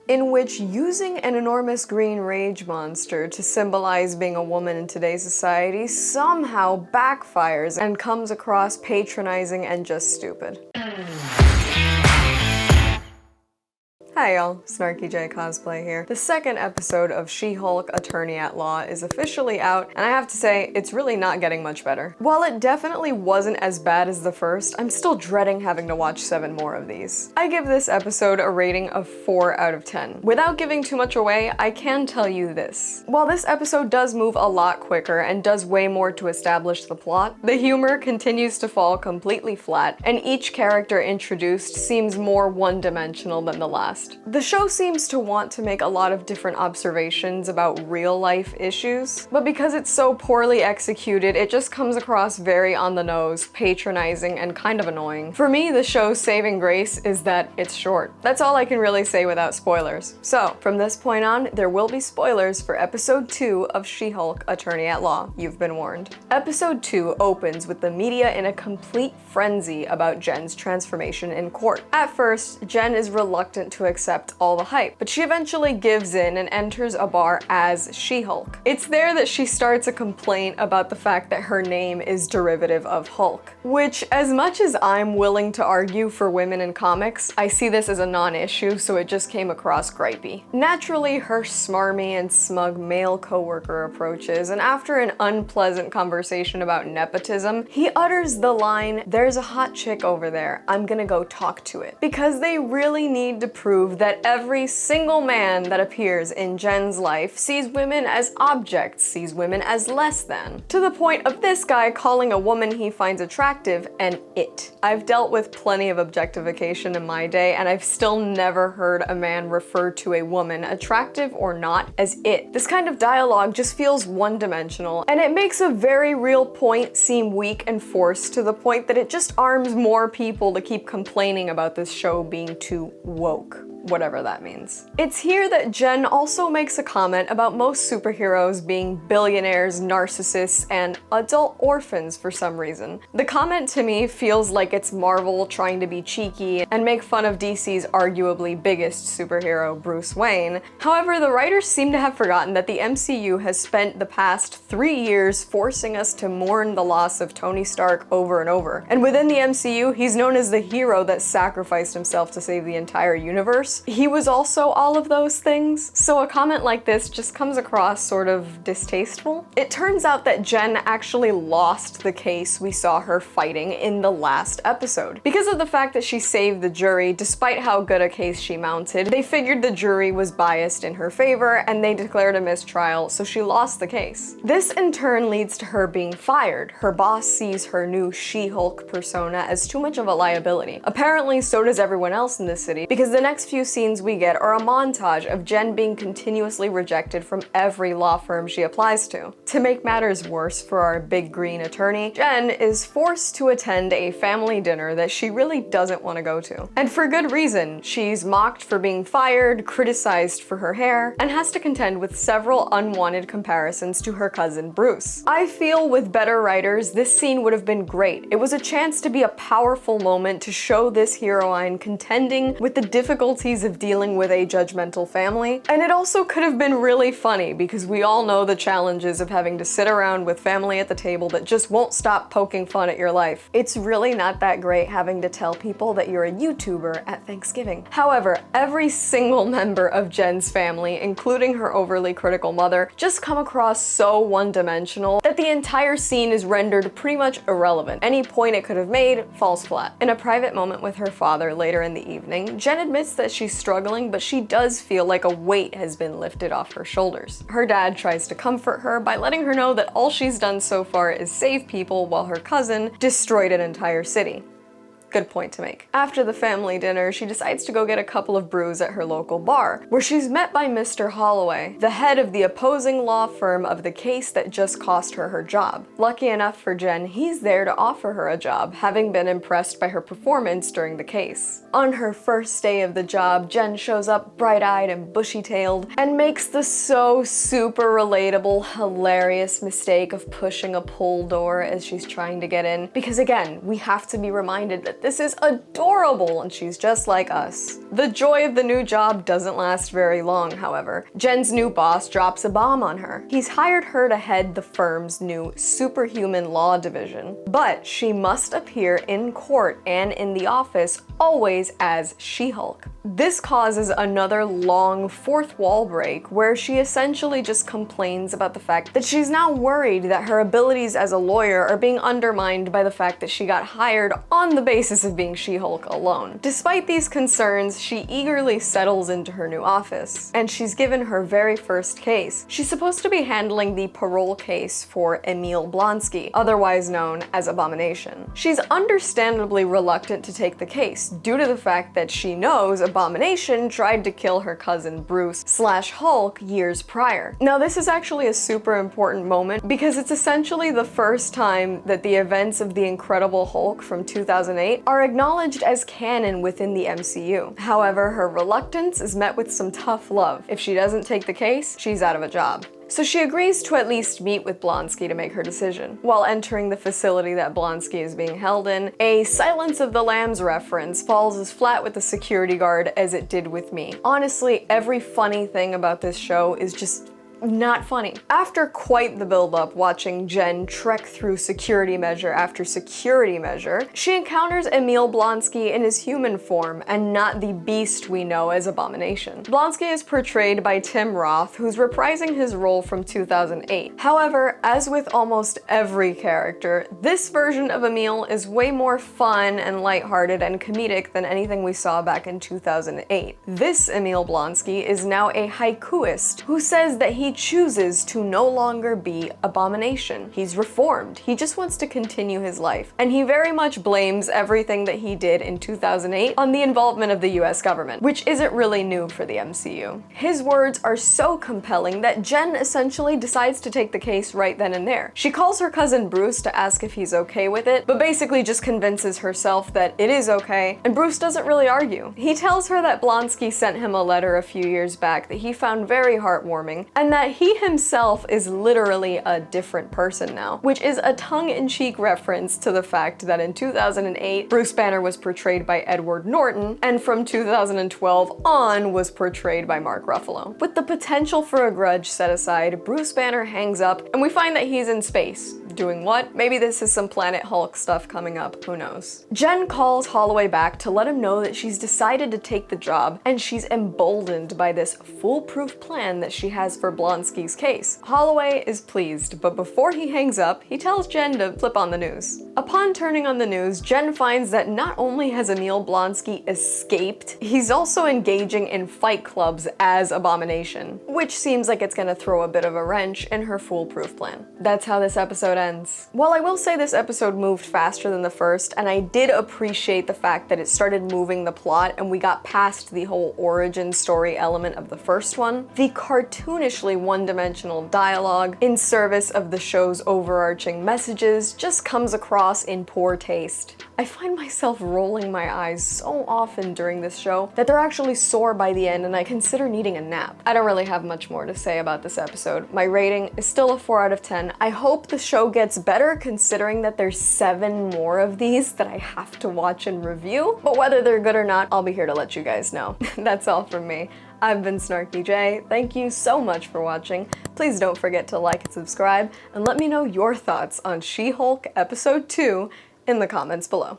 in which using an enormous green rage monster to symbolize being a woman in today's society somehow backfires and comes across patronizing and just stupid. Hi y'all, Snarky J Cosplay here. The second episode of She-Hulk Attorney at Law is officially out, and I have to say, it's really not getting much better. While it definitely wasn't as bad as the first, I'm still dreading having to watch 7 more of these. I give this episode a rating of 4 out of 10. Without giving too much away, I can tell you this. While this episode does move a lot quicker and does way more to establish the plot, the humor continues to fall completely flat, and each character introduced seems more one-dimensional than the last. The show seems to want to make a lot of different observations about real-life issues, but because it's so poorly executed, it just comes across very on the nose, patronizing, and kind of annoying. For me, the show's saving grace is that it's short. That's all I can really say without spoilers. So, from this point on, there will be spoilers for episode 2 of She-Hulk Attorney at Law. You've been warned. Episode 2 opens with the media in a complete frenzy about Jen's transformation in court. At first, Jen is reluctant to accept all the hype, but she eventually gives in and enters a bar as She-Hulk. It's there that she starts a complaint about the fact that her name is derivative of Hulk, which, as much as I'm willing to argue for women in comics, I see this as a non-issue, so it just came across gripey. Naturally, her smarmy and smug male coworker approaches, and after an unpleasant conversation about nepotism, he utters the line, "There's a hot chick over there, I'm gonna go talk to it," because they really need to prove that every single man that appears in Jen's life sees women as objects, sees women as less than, to the point of this guy calling a woman he finds attractive an it. I've dealt with plenty of objectification in my day, and I've still never heard a man refer to a woman, attractive or not, as it. This kind of dialogue just feels one-dimensional, and it makes a very real point seem weak and forced to the point that it just arms more people to keep complaining about this show being too woke. Whatever that means. It's here that Jen also makes a comment about most superheroes being billionaires, narcissists, and adult orphans for some reason. The comment to me feels like it's Marvel trying to be cheeky and make fun of DC's arguably biggest superhero, Bruce Wayne. However, the writers seem to have forgotten that the MCU has spent the past 3 years forcing us to mourn the loss of Tony Stark over and over. And within the MCU, he's known as the hero that sacrificed himself to save the entire universe. He was also all of those things, so a comment like this just comes across sort of distasteful. It turns out that Jen actually lost the case we saw her fighting in the last episode. Because of the fact that she saved the jury, despite how good a case she mounted, they figured the jury was biased in her favor and they declared a mistrial, so she lost the case. This in turn leads to her being fired. Her boss sees her new She-Hulk persona as too much of a liability. Apparently, so does everyone else in the city, because the next few scenes we get are a montage of Jen being continuously rejected from every law firm she applies to. To make matters worse for our big green attorney, Jen is forced to attend a family dinner that she really doesn't want to go to. And for good reason. She's mocked for being fired, criticized for her hair, and has to contend with several unwanted comparisons to her cousin Bruce. I feel with better writers, this scene would have been great. It was a chance to be a powerful moment to show this heroine contending with the difficulties of dealing with a judgmental family, and it also could have been really funny because we all know the challenges of having to sit around with family at the table that just won't stop poking fun at your life. It's really not that great having to tell people that you're a YouTuber at Thanksgiving. However, every single member of Jen's family, including her overly critical mother, just come across so one-dimensional that the entire scene is rendered pretty much irrelevant. Any point it could have made falls flat. In a private moment with her father later in the evening, Jen admits that she's struggling, but she does feel like a weight has been lifted off her shoulders. Her dad tries to comfort her by letting her know that all she's done so far is save people while her cousin destroyed an entire city. Good point to make. After the family dinner, she decides to go get a couple of brews at her local bar, where she's met by Mr. Holloway, the head of the opposing law firm of the case that just cost her her job. Lucky enough for Jen, he's there to offer her a job, having been impressed by her performance during the case. On her first day of the job, Jen shows up bright-eyed and bushy-tailed and makes the so super relatable, hilarious mistake of pushing a pull door as she's trying to get in, because again, we have to be reminded that This is adorable, and she's just like us. The joy of the new job doesn't last very long, however. Jen's new boss drops a bomb on her. He's hired her to head the firm's new superhuman law division, but she must appear in court and in the office always as She-Hulk. This causes another long fourth wall break where she essentially just complains about the fact that she's now worried that her abilities as a lawyer are being undermined by the fact that she got hired on the basis of being She-Hulk alone. Despite these concerns, she eagerly settles into her new office, and she's given her very first case. She's supposed to be handling the parole case for Emil Blonsky, otherwise known as Abomination. She's understandably reluctant to take the case due to the fact that she knows Abomination tried to kill her cousin Bruce/Hulk years prior. Now, this is actually a super important moment because it's essentially the first time that the events of The Incredible Hulk from 2008 are acknowledged as canon within the MCU. However, her reluctance is met with some tough love. If she doesn't take the case, she's out of a job. So she agrees to at least meet with Blonsky to make her decision. While entering the facility that Blonsky is being held in, a Silence of the Lambs reference falls as flat with the security guard as it did with me. Honestly, every funny thing about this show is just not funny. After quite the build-up watching Jen trek through security measure after security measure, she encounters Emil Blonsky in his human form and not the beast we know as Abomination. Blonsky is portrayed by Tim Roth, who's reprising his role from 2008. However, as with almost every character, this version of Emil is way more fun and lighthearted and comedic than anything we saw back in 2008. This Emil Blonsky is now a haikuist who says that he chooses to no longer be Abomination. He's reformed. He just wants to continue his life. And he very much blames everything that he did in 2008 on the involvement of the US government, which isn't really new for the MCU. His words are so compelling that Jen essentially decides to take the case right then and there. She calls her cousin Bruce to ask if he's okay with it, but basically just convinces herself that it is okay, and Bruce doesn't really argue. He tells her that Blonsky sent him a letter a few years back that he found very heartwarming, and that he himself is literally a different person now, which is a tongue-in-cheek reference to the fact that in 2008, Bruce Banner was portrayed by Edward Norton, and from 2012 on was portrayed by Mark Ruffalo. With the potential for a grudge set aside, Bruce Banner hangs up, and we find that he's in space. Doing what? Maybe this is some Planet Hulk stuff coming up, who knows. Jen calls Holloway back to let him know that she's decided to take the job, and she's emboldened by this foolproof plan that she has for Blonsky's case. Holloway is pleased, but before he hangs up, he tells Jen to flip on the news. Upon turning on the news, Jen finds that not only has Emil Blonsky escaped, he's also engaging in fight clubs as Abomination, which seems like it's gonna throw a bit of a wrench in her foolproof plan. That's how this episode ends. While I will say this episode moved faster than the first, and I did appreciate the fact that it started moving the plot and we got past the whole origin story element of the first one, the cartoonishly one-dimensional dialogue in service of the show's overarching messages just comes across in poor taste. I find myself rolling my eyes so often during this show that they're actually sore by the end and I consider needing a nap. I don't really have much more to say about this episode. My rating is still a 4 out of 10. I hope the show gets better considering that there's 7 more of these that I have to watch and review, but whether they're good or not, I'll be here to let you guys know. That's all from me. I've been Snarky J. Thank you so much for watching. Please don't forget to like and subscribe, and let me know your thoughts on She-Hulk Episode 2 in the comments below.